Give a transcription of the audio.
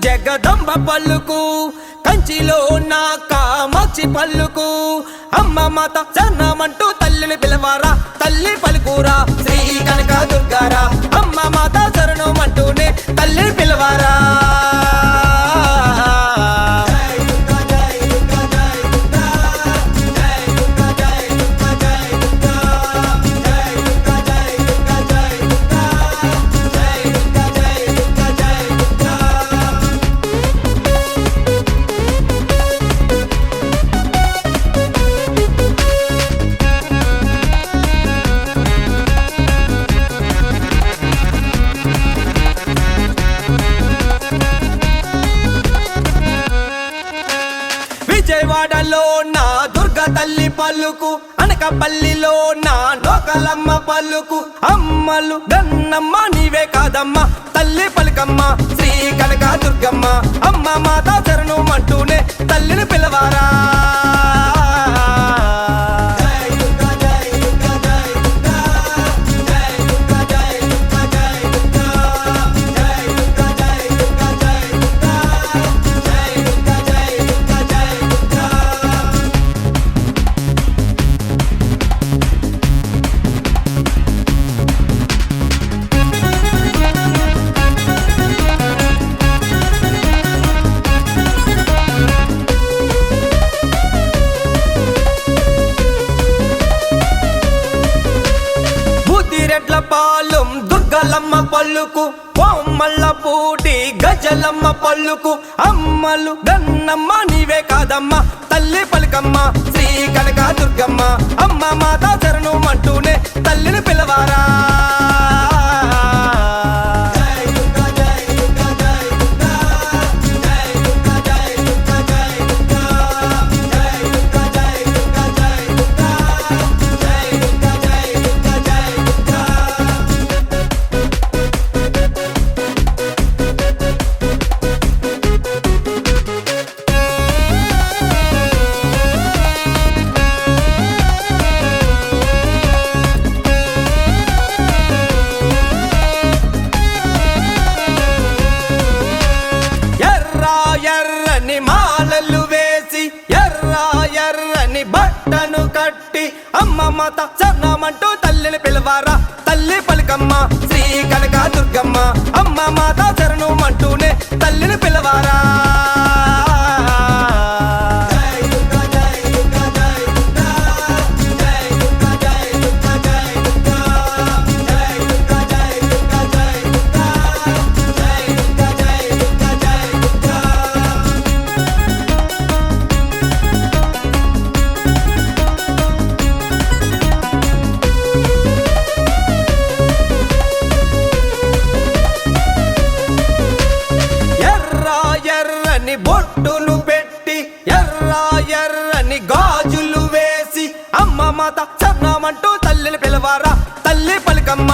జగదంబ పలుకు కంచిలో నా కామాక్షి పలుకు అమ్మ మాత జనమంటూ తల్లిని పిలవారా తల్లి పలుకురా శ్రీ కనక దుర్గారా అమ్మ మాత శరణమంటూనే తల్లిని పిలవారా విజయవాడలో నా దుర్గా తల్లి పలుకు అనకాపల్లిలో నా నోకలమ్మ పలుకు అమ్మలు గన్నమ్మ నీవే కాదమ్మ తల్లి పలుకమ్మ శ్రీ కనక దుర్గమ్మ అమ్మ మాత శరణమంటూనే తల్లిని పిలవారా పాలెం దుర్గలమ్మ పలుకు బొమ్మల పూటి గజలమ్మ పలుకు అమ్మలు గన్నమ్మ నీవే కాదమ్మ తల్లి పలుకమ్మ శ్రీ కనక దుర్గమ్మ అమ్మ మాత శరణమంటూనే తల్లిని పిలవారా ఎర్రని మాలలు వేసి ఎర్రని బట్టను కట్టి అమ్మ మాత శరణమంటూ తల్లిని పిలవారా తల్లి పలుకమ్మ శ్రీ కనక దుర్గమ్మ అమ్మ మాత శరణమంటూనే తల్లిని పిలవారా బొట్టులు పెట్టి ఎర్రని గాజులు వేసి అమ్మ మాత శరణమంటూ తల్లిని పిలవారా తల్లి పలుకమ్మ